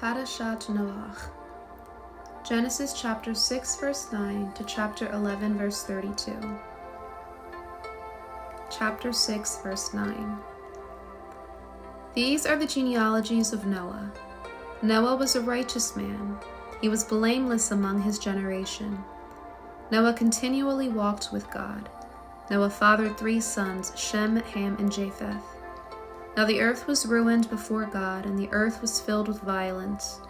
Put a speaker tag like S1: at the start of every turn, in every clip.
S1: Parashat Noach. Genesis chapter 6 verse 9 to chapter 11 verse 32. Chapter 6 verse 9. These are the genealogies of Noah. Noah was a righteous man. He was blameless among his generation. Noah continually walked with God. Noah fathered 3 sons, Shem, Ham, and Japheth. Now the earth was ruined before God, and the earth was filled with violence.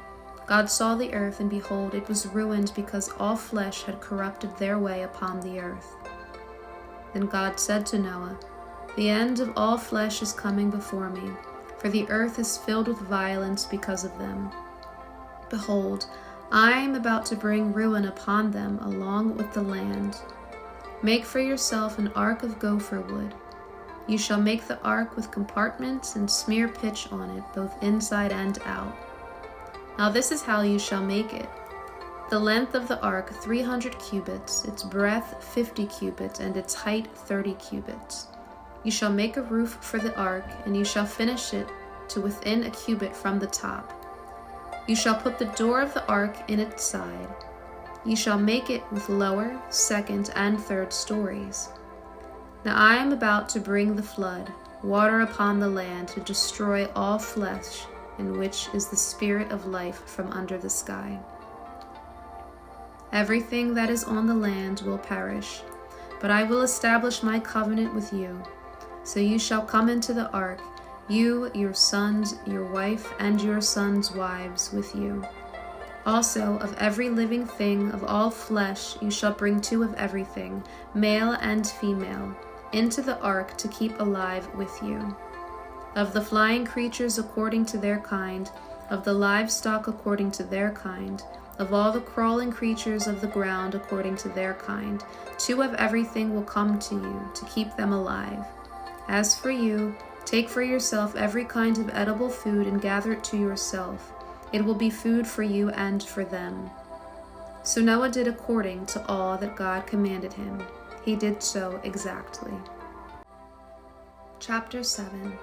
S1: God saw the earth, and behold, it was ruined because all flesh had corrupted their way upon the earth. Then God said to Noah, "The end of all flesh is coming before me, for the earth is filled with violence because of them. Behold, I am about to bring ruin upon them along with the land. Make for yourself an ark of gopher wood. You shall make the ark with compartments and smear pitch on it, both inside and out. Now this is how you shall make it. The length of the ark 300 cubits, its breadth 50 cubits, and its height 30 cubits. You shall make a roof for the ark, and you shall finish it to within a cubit from the top. You shall put the door of the ark in its side. You shall make it with lower, second, and third stories. Now I am about to bring the flood, water upon the land, to destroy all flesh, in which is the spirit of life from under the sky. Everything that is on the land will perish, but I will establish my covenant with you. So you shall come into the ark, you, your sons, your wife, and your sons' wives with you. Also of every living thing of all flesh you shall bring 2 of everything, male and female, into the ark to keep alive with you. Of the flying creatures according to their kind, of the livestock according to their kind, of all the crawling creatures of the ground according to their kind, 2 of everything will come to you to keep them alive. As for you, take for yourself every kind of edible food and gather it to yourself. It will be food for you and for them." So Noah did according to all that God commanded him. He did so exactly. Chapter 7.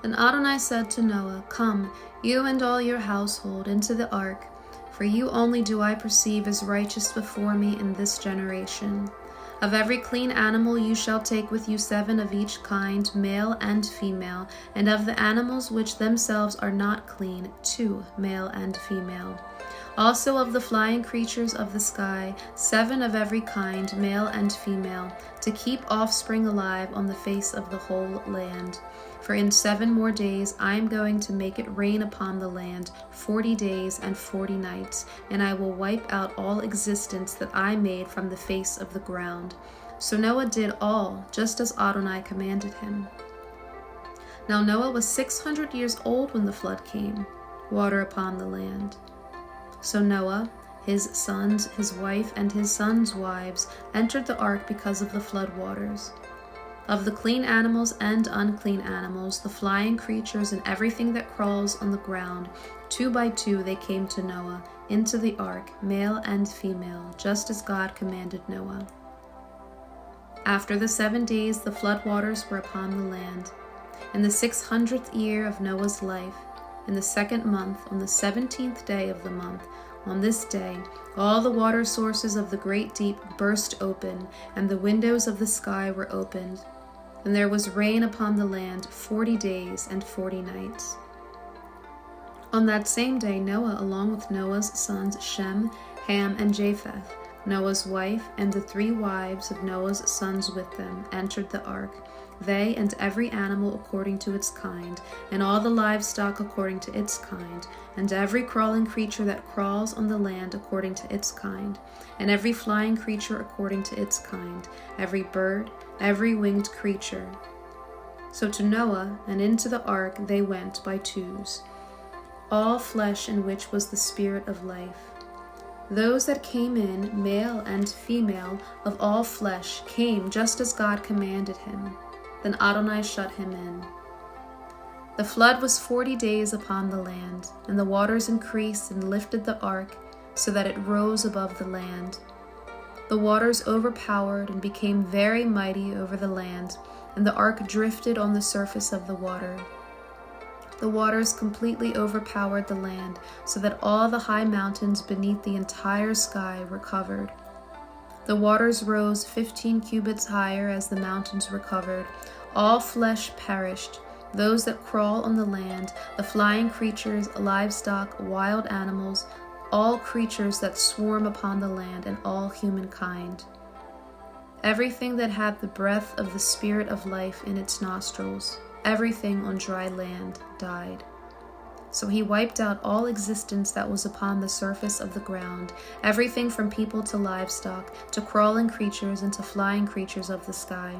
S1: Then Adonai said to Noah, "Come, you and all your household, into the ark, for you only do I perceive as righteous before me in this generation. Of every clean animal you shall take with you 7 of each kind, male and female, and of the animals which themselves are not clean, 2, male and female. Also of the flying creatures of the sky, 7 of every kind, male and female, to keep offspring alive on the face of the whole land. For in 7 more days I am going to make it rain upon the land 40 days and 40 nights, and I will wipe out all existence that I made from the face of the ground." So Noah did all, just as Adonai commanded him. Now Noah was 600 years old when the flood came, water upon the land. So Noah, his sons, his wife, and his sons' wives entered the ark because of the flood waters. Of the clean animals and unclean animals, the flying creatures and everything that crawls on the ground, 2 by 2 they came to Noah, into the ark, male and female, just as God commanded Noah. After the 7 days the flood waters were upon the land. In the 600th year of Noah's life, in the 2nd month, on the 17th day of the month, on this day, all the water sources of the great deep burst open, and the windows of the sky were opened. And there was rain upon the land 40 days and 40 nights. On that same day, Noah, along with Noah's sons Shem, Ham, and Japheth, Noah's wife, and the 3 wives of Noah's sons with them, entered the ark, they and every animal according to its kind, and all the livestock according to its kind, and every crawling creature that crawls on the land according to its kind, and every flying creature according to its kind, every bird, every winged creature. So to Noah and into the ark they went by 2s, all flesh in which was the spirit of life. Those that came in, male and female, of all flesh, came just as God commanded him. Then Adonai shut him in. The flood was 40 days upon the land, and the waters increased and lifted the ark, so that it rose above the land. The waters overpowered and became very mighty over the land, and the ark drifted on the surface of the water. The waters completely overpowered the land, so that all the high mountains beneath the entire sky were covered. The waters rose 15 cubits higher as the mountains were covered. All flesh perished, those that crawl on the land, the flying creatures, livestock, wild animals, all creatures that swarm upon the land, and all humankind. Everything that had the breath of the Spirit of life in its nostrils, everything on dry land, died. So he wiped out all existence that was upon the surface of the ground, everything from people to livestock, to crawling creatures and to flying creatures of the sky.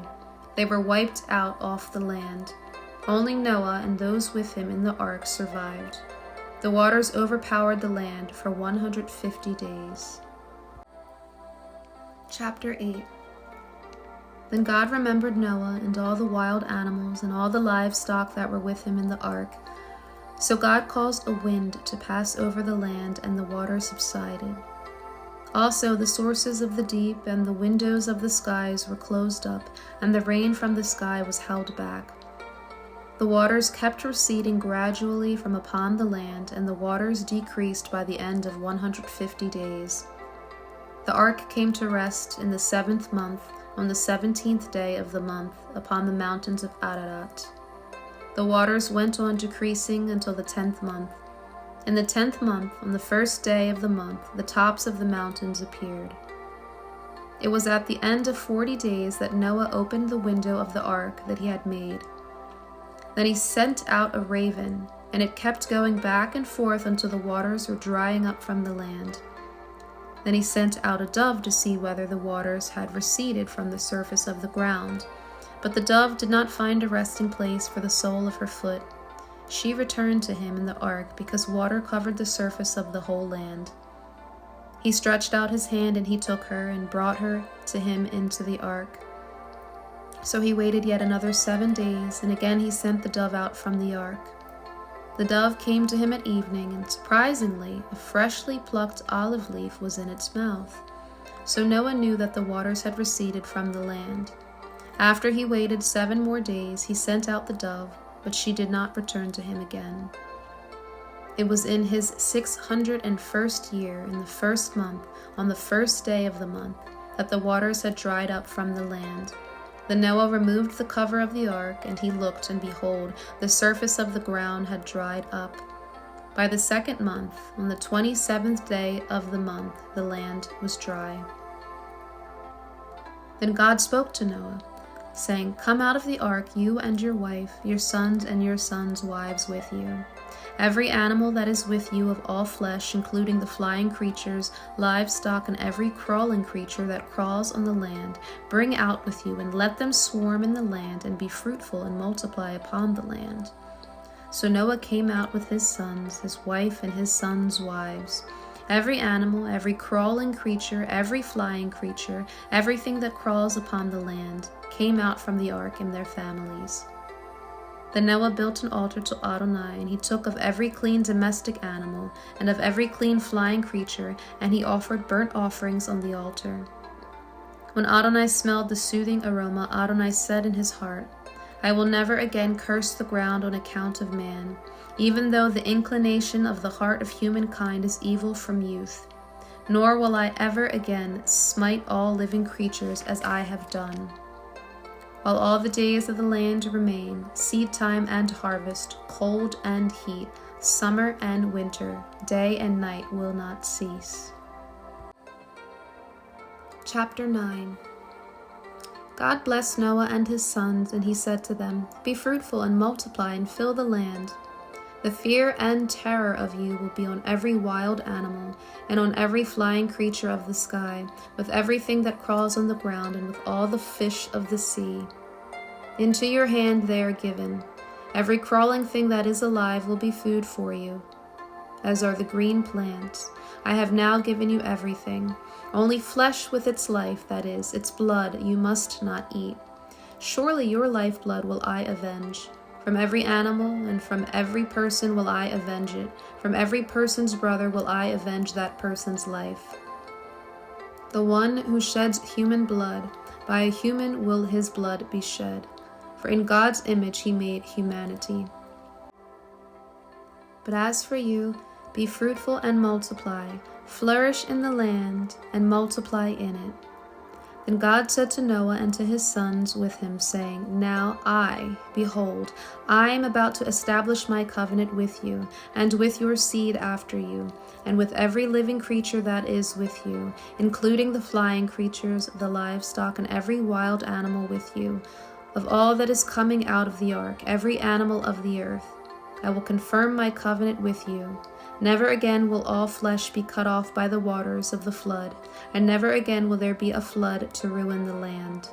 S1: They were wiped out off the land. Only Noah and those with him in the ark survived. The waters overpowered the land for 150 days. Chapter 8. Then God remembered Noah and all the wild animals and all the livestock that were with him in the ark. So God caused a wind to pass over the land, and the water subsided. Also the sources of the deep and the windows of the skies were closed up, and the rain from the sky was held back. The waters kept receding gradually from upon the land, and the waters decreased by the end of 150 days. The ark came to rest in the 7th month, on the 17th day of the month, upon the mountains of Ararat. The waters went on decreasing until the 10th month. In the 10th month, on the 1st day of the month, the tops of the mountains appeared. It was at the end of 40 days that Noah opened the window of the ark that he had made. Then he sent out a raven, and it kept going back and forth until the waters were drying up from the land. Then he sent out a dove to see whether the waters had receded from the surface of the ground. But the dove did not find a resting place for the sole of her foot. She returned to him in the ark, because water covered the surface of the whole land. He stretched out his hand, and he took her, and brought her to him into the ark. So he waited yet another 7 days, and again he sent the dove out from the ark. The dove came to him at evening, and surprisingly, a freshly plucked olive leaf was in its mouth. So Noah knew that the waters had receded from the land. After he waited 7 more days, he sent out the dove, but she did not return to him again. It was in his 601st year, in the 1st month, on the 1st day of the month, that the waters had dried up from the land. Then Noah removed the cover of the ark, and he looked, and behold, the surface of the ground had dried up. By the 2nd month, on the 27th day of the month, the land was dry. Then God spoke to Noah, saying, "Come out of the ark, you and your wife, your sons and your sons' wives with you. Every animal that is with you of all flesh, including the flying creatures, livestock, and every crawling creature that crawls on the land, bring out with you, and let them swarm in the land, and be fruitful and multiply upon the land." So Noah came out with his sons, his wife, and his sons' wives. Every animal, every crawling creature, every flying creature, everything that crawls upon the land, came out from the ark in their families. Then Noah built an altar to Adonai, and he took of every clean domestic animal, and of every clean flying creature, and he offered burnt offerings on the altar. When Adonai smelled the soothing aroma, Adonai said in his heart, "I will never again curse the ground on account of man, even though the inclination of the heart of humankind is evil from youth. Nor will I ever again smite all living creatures as I have done. While all the days of the land remain, seed time and harvest, cold and heat, summer and winter, day and night will not cease." Chapter 9. God blessed Noah and his sons, and he said to them, "Be fruitful and multiply and fill the land. The fear and terror of you will be on every wild animal, and on every flying creature of the sky, with everything that crawls on the ground, and with all the fish of the sea. Into your hand they are given. Every crawling thing that is alive will be food for you, as are the green plants. I have now given you everything. Only flesh with its life, that is, its blood, you must not eat. Surely your lifeblood will I avenge. From every animal and from every person will I avenge it. From every person's brother will I avenge that person's life. The one who sheds human blood, by a human will his blood be shed. For in God's image he made humanity. But as for you, be fruitful and multiply, flourish in the land and multiply in it. Then God said to Noah and to his sons with him, saying, Now behold, I am about to establish my covenant with you, and with your seed after you, and with every living creature that is with you, including the flying creatures, the livestock, and every wild animal with you, of all that is coming out of the ark, every animal of the earth. I will confirm my covenant with you. Never again will all flesh be cut off by the waters of the flood, and never again will there be a flood to ruin the land.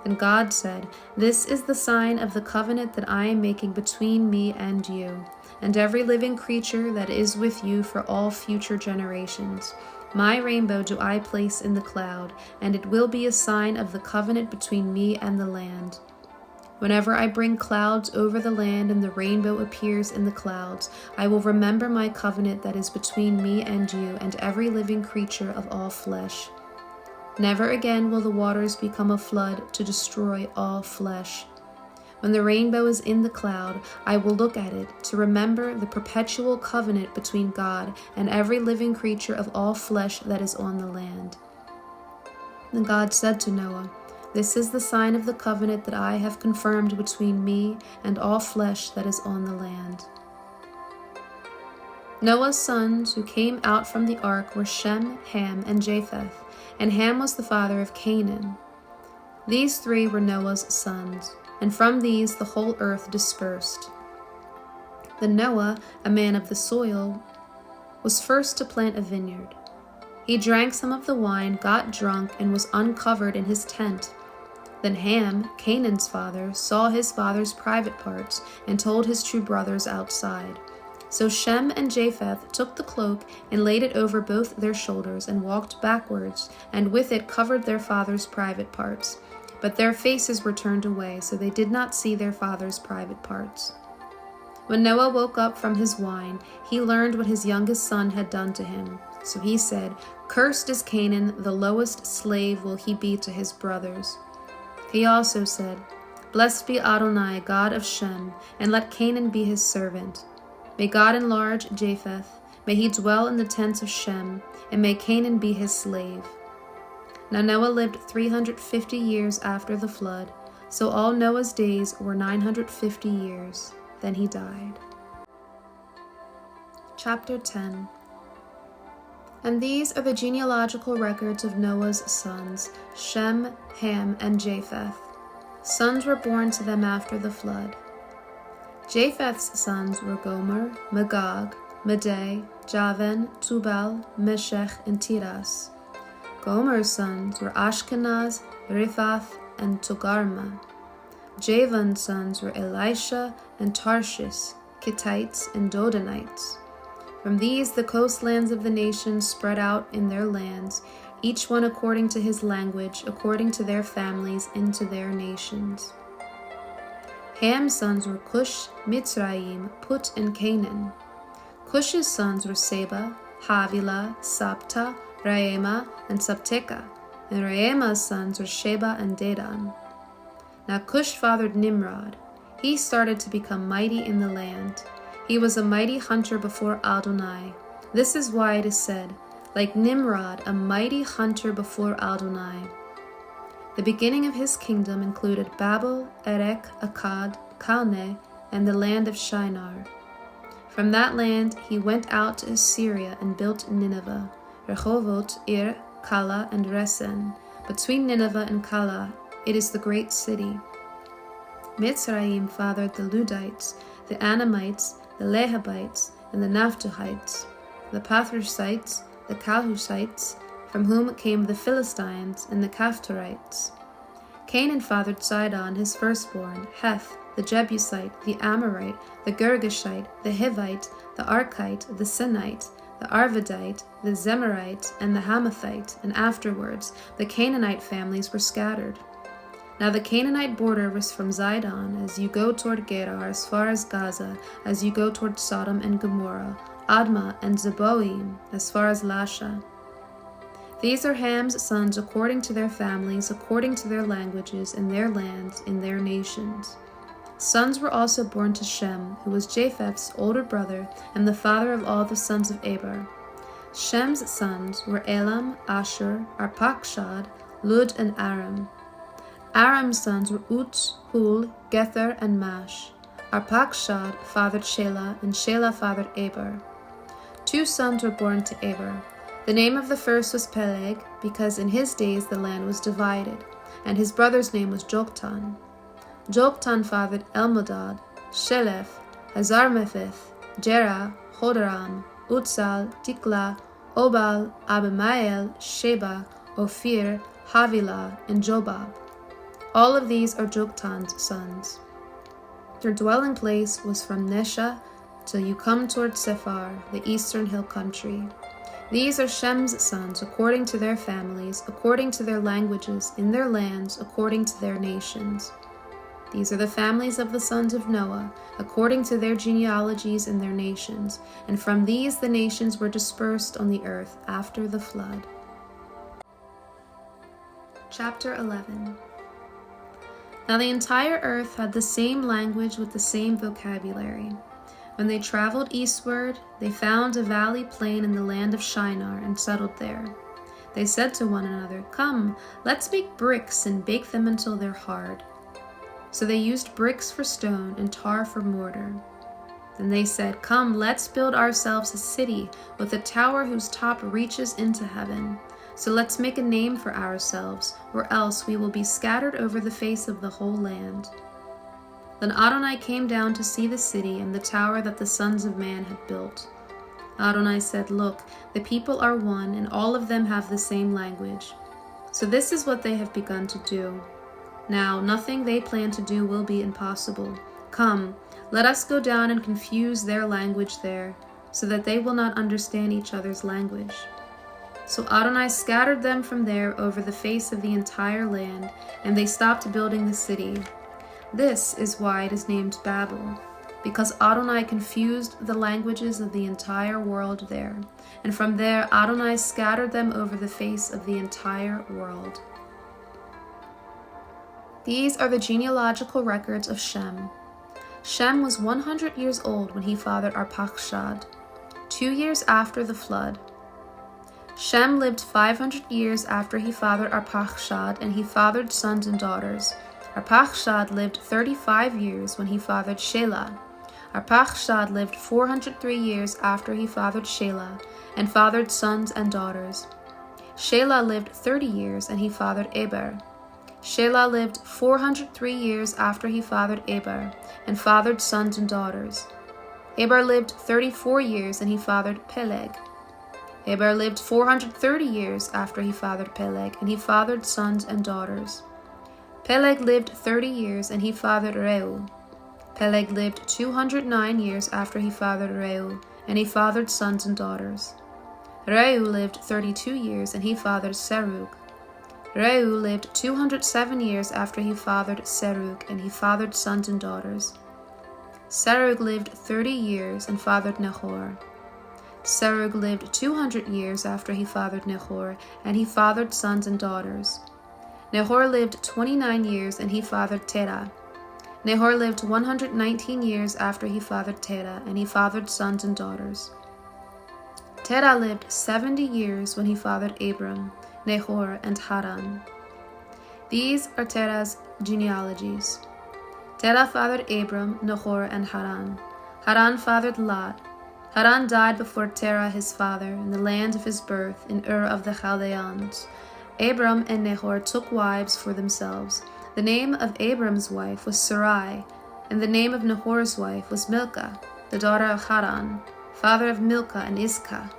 S1: Then God said, This is the sign of the covenant that I am making between me and you, and every living creature that is with you for all future generations. My rainbow do I place in the cloud, and it will be a sign of the covenant between me and the land. Whenever I bring clouds over the land and the rainbow appears in the clouds, I will remember my covenant that is between me and you and every living creature of all flesh. Never again will the waters become a flood to destroy all flesh. When the rainbow is in the cloud, I will look at it to remember the perpetual covenant between God and every living creature of all flesh that is on the land. Then God said to Noah, This is the sign of the covenant that I have confirmed between me and all flesh that is on the land. Noah's sons who came out from the ark were Shem, Ham, and Japheth, and Ham was the father of Canaan. These three were Noah's sons, and from these the whole earth dispersed. Then Noah, a man of the soil, was first to plant a vineyard. He drank some of the wine, got drunk, and was uncovered in his tent. Then Ham, Canaan's father, saw his father's private parts and told his two brothers outside. So Shem and Japheth took the cloak and laid it over both their shoulders and walked backwards, and with it covered their father's private parts. But their faces were turned away, so they did not see their father's private parts. When Noah woke up from his wine, he learned what his youngest son had done to him. So he said, Cursed is Canaan, the lowest slave will he be to his brothers. He also said, Blessed be Adonai, God of Shem, and let Canaan be his servant. May God enlarge Japheth, may he dwell in the tents of Shem, and may Canaan be his slave. Now Noah lived 350 years after the flood, so all Noah's days were 950 years. Then he died. Chapter 10. And these are the genealogical records of Noah's sons, Shem, Ham, and Japheth. Sons were born to them after the flood. Japheth's sons were Gomer, Magog, Madai, Javan, Tubal, Meshech, and Tiras. Gomer's sons were Ashkenaz, Riphath, and Togarmah. Javan's sons were Elisha and Tarshish, Kittites and Dodanites. From these the coastlands of the nations spread out in their lands, each one according to his language, according to their families, into their nations. Ham's sons were Cush, Mitzrayim, Put, and Canaan. Cush's sons were Seba, Havilah, Sabta, Raema, and Sabteka, and Raema's sons were Sheba and Dedan. Now Cush fathered Nimrod. He started to become mighty in the land. He was a mighty hunter before Adonai. This is why it is said, like Nimrod, a mighty hunter before Adonai. The beginning of his kingdom included Babel, Erech, Akkad, Calneh, and the land of Shinar. From that land he went out to Assyria and built Nineveh, Rehovot, Ir, Kala, and Resen. Between Nineveh and Kala, it is the great city. Mitzrayim fathered the Ludites, the Anamites, the Lehabites, and the Naphtuhites, the Pathrusites, the Calhusites, from whom came the Philistines, and the Caphtorites. Canaan fathered Sidon, his firstborn, Heth, the Jebusite, the Amorite, the Girgashite, the Hivite, the Archite, the Sinite, the Arvadite, the Zemarite, and the Hamathite, and afterwards the Canaanite families were scattered. Now the Canaanite border was from Zidon, as you go toward Gerar, as far as Gaza, as you go toward Sodom and Gomorrah, Admah and Zeboim, as far as Lasha. These are Ham's sons according to their families, according to their languages, in their lands, in their nations. Sons were also born to Shem, who was Japheth's older brother and the father of all the sons of Eber. Shem's sons were Elam, Ashur, Arpachshad, Lud, and Aram. Aram's sons were Ut, Hul, Gether, and Mash. Arpachshad fathered Shelah, and Shelah fathered Eber. 2 sons were born to Eber. The name of the first was Peleg, because in his days the land was divided, and his brother's name was Joktan. Joktan fathered Elmodad, Sheleph, Hazarmetheth, Jerah, Hodaram, Utsal, Tikla, Obal, Abimael, Sheba, Ophir, Havilah, and Jobab. All of these are Joktan's sons. Their dwelling place was from Nesha till you come toward Sephar, the eastern hill country. These are Shem's sons according to their families, according to their languages, in their lands, according to their nations. These are the families of the sons of Noah, according to their genealogies and their nations, and from these the nations were dispersed on the earth after the flood. Chapter 11. Now the entire earth had the same language with the same vocabulary. When they traveled eastward, they found a valley plain in the land of Shinar and settled there. They said to one another, "Come, let's make bricks and bake them until they're hard." So they used bricks for stone and tar for mortar. Then they said, "Come, let's build ourselves a city with a tower whose top reaches into heaven. So let's make a name for ourselves, or else we will be scattered over the face of the whole land." Then Adonai came down to see the city and the tower that the sons of man had built. Adonai said, "Look, the people are one, and all of them have the same language. So this is what they have begun to do. Now, nothing they plan to do will be impossible. Come, let us go down and confuse their language there, so that they will not understand each other's language." So Adonai scattered them from there over the face of the entire land, and they stopped building the city. This is why it is named Babel, because Adonai confused the languages of the entire world there, and from there Adonai scattered them over the face of the entire world. These are the genealogical records of Shem. Shem was 100 years old when he fathered Arpachshad, 2 years after the flood. Shem lived 500 years after he fathered Arpachshad, and he fathered sons and daughters. Arpachshad lived 35 years when he fathered Shelah. Arpachshad lived 403 years after he fathered Shelah, and fathered sons and daughters. Shelah lived 30 years, and he fathered Eber. Shelah lived 403 years after he fathered Eber, and fathered sons and daughters. Eber lived 34 years, and he fathered Peleg. Eber lived 430 years after he fathered Peleg, and he fathered sons and daughters. Peleg lived 30 years, and he fathered Reu. Peleg lived 209 years after he fathered Reu, and he fathered sons and daughters. Reu lived 32 years, and he fathered Serug. Reu lived 207 years after he fathered Serug, and he fathered sons and daughters. Serug lived 30 years and fathered Nahor. Serug lived 200 years after he fathered Nahor, and he fathered sons and daughters. Nahor lived 29 years, and he fathered Terah. Nahor lived 119 years after he fathered Terah, and he fathered sons and daughters. Terah lived 70 years when he fathered Abram, Nahor, and Haran. These are Terah's genealogies. Terah fathered Abram, Nahor, and Haran. Haran fathered Lot. Haran died before Terah his father in the land of his birth in Ur of the Chaldeans. Abram and Nahor took wives for themselves. The name of Abram's wife was Sarai, and the name of Nahor's wife was Milcah, the daughter of Haran, father of Milcah and Iscah.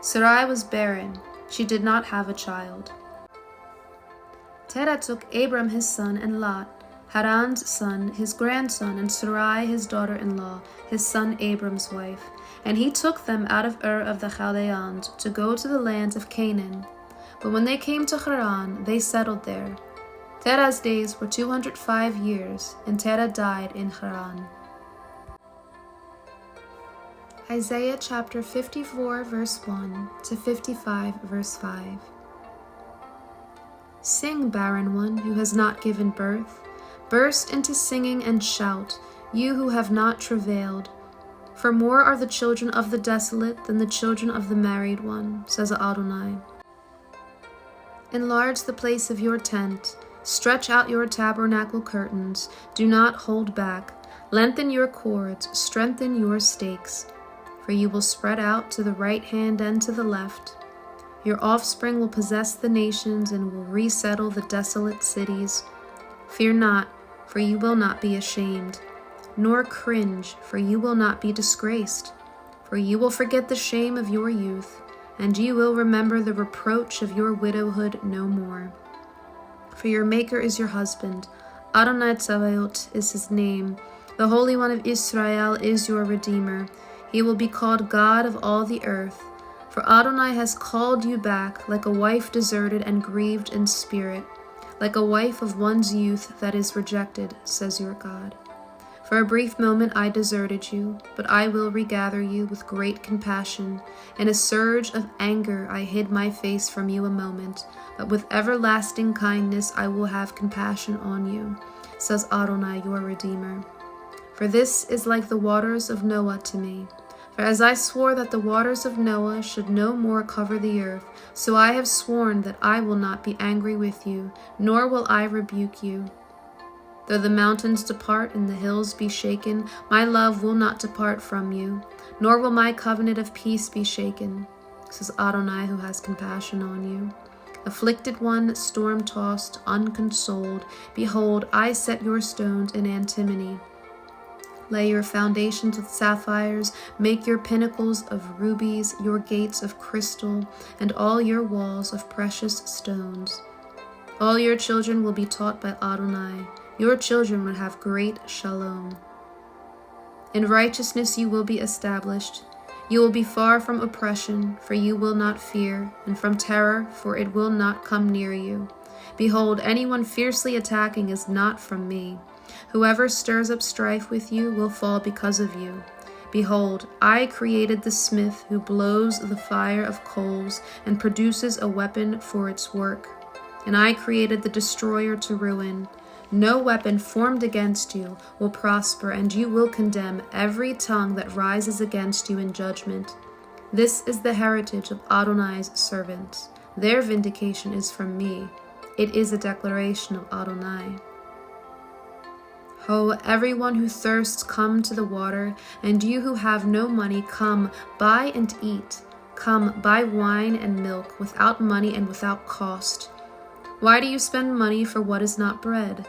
S1: Sarai was barren. She did not have a child. Terah took Abram his son and Lot, Haran's son, his grandson, and Sarai his daughter-in-law, his son Abram's wife, and he took them out of Ur of the Chaldeans to go to the land of Canaan. But when they came to Haran, they settled there. Terah's days were 205 years, and Terah died in Haran. Isaiah chapter 54, verse 1 to 55, verse 5. Sing, barren one who has not given birth. Burst into singing and shout, you who have not travailed. For more are the children of the desolate than the children of the married one, says Adonai. Enlarge the place of your tent. Stretch out your tabernacle curtains. Do not hold back. Lengthen your cords. Strengthen your stakes. For you will spread out to the right hand and to the left. Your offspring will possess the nations and will resettle the desolate cities. Fear not, for you will not be ashamed, nor cringe, for you will not be disgraced. For you will forget the shame of your youth, and you will remember the reproach of your widowhood no more. For your Maker is your husband, Adonai Tzevaot is his name, the Holy One of Israel is your Redeemer. He will be called God of all the earth. For Adonai has called you back like a wife deserted and grieved in spirit, like a wife of one's youth that is rejected, says your God. For a brief moment I deserted you, but I will regather you with great compassion. In a surge of anger I hid my face from you a moment, but with everlasting kindness I will have compassion on you, says Adonai your Redeemer. For this is like the waters of Noah to me. For as I swore that the waters of Noah should no more cover the earth, so I have sworn that I will not be angry with you, nor will I rebuke you. Though the mountains depart and the hills be shaken, my love will not depart from you, nor will my covenant of peace be shaken, says Adonai who has compassion on you. Afflicted one, storm-tossed, unconsoled, behold, I set your stones in antimony. Lay your foundations with sapphires, make your pinnacles of rubies, your gates of crystal, and all your walls of precious stones. All your children will be taught by Adonai. Your children will have great shalom. In righteousness you will be established. You will be far from oppression, for you will not fear, and from terror, for it will not come near you. Behold, anyone fiercely attacking is not from me. Whoever stirs up strife with you will fall because of you. Behold, I created the smith who blows the fire of coals and produces a weapon for its work. And I created the destroyer to ruin. No weapon formed against you will prosper, and you will condemn every tongue that rises against you in judgment. This is the heritage of Adonai's servants. Their vindication is from me. It is a declaration of Adonai. Ho, everyone who thirsts, come to the water, and you who have no money, come, buy and eat. Come, buy wine and milk, without money and without cost. Why do you spend money for what is not bread?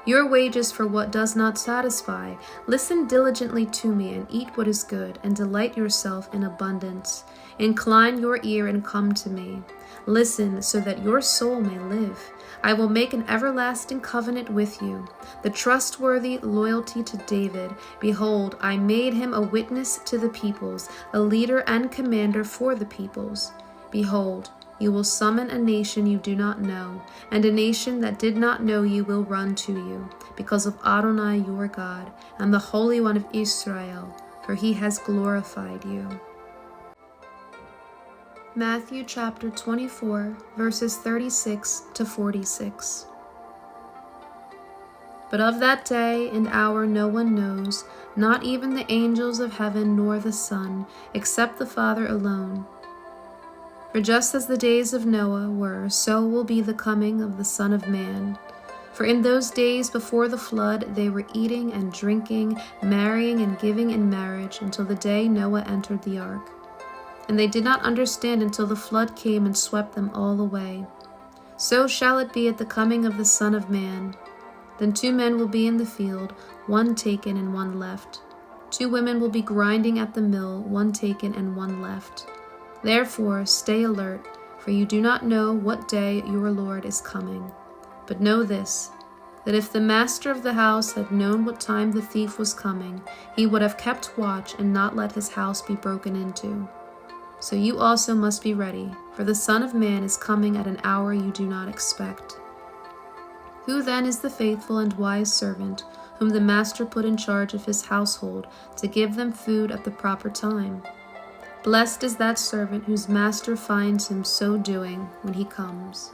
S1: Your wages for what does not satisfy? Listen diligently to me, and eat what is good, and delight yourself in abundance. Incline your ear and come to me. Listen, so that your soul may live. I will make an everlasting covenant with you, the trustworthy loyalty to David. Behold, I made him a witness to the peoples, a leader and commander for the peoples. Behold, you will summon a nation you do not know, and a nation that did not know you will run to you, because of Adonai your God, and the Holy One of Israel, for he has glorified you. Matthew chapter 24, verses 36 to 46. But of that day and hour no one knows, not even the angels of heaven nor the Son, except the Father alone. For just as the days of Noah were, so will be the coming of the Son of Man. For in those days before the flood they were eating and drinking, marrying and giving in marriage, until the day Noah entered the ark. And they did not understand until the flood came and swept them all away. So shall it be at the coming of the Son of Man. Then 2 men will be in the field, one taken and one left. 2 women will be grinding at the mill, one taken and one left. Therefore stay alert, for you do not know what day your Lord is coming. But know this, that if the master of the house had known what time the thief was coming, he would have kept watch and not let his house be broken into. So you also must be ready, for the Son of Man is coming at an hour you do not expect. Who then is the faithful and wise servant, whom the master put in charge of his household, to give them food at the proper time? Blessed is that servant whose master finds him so doing when he comes.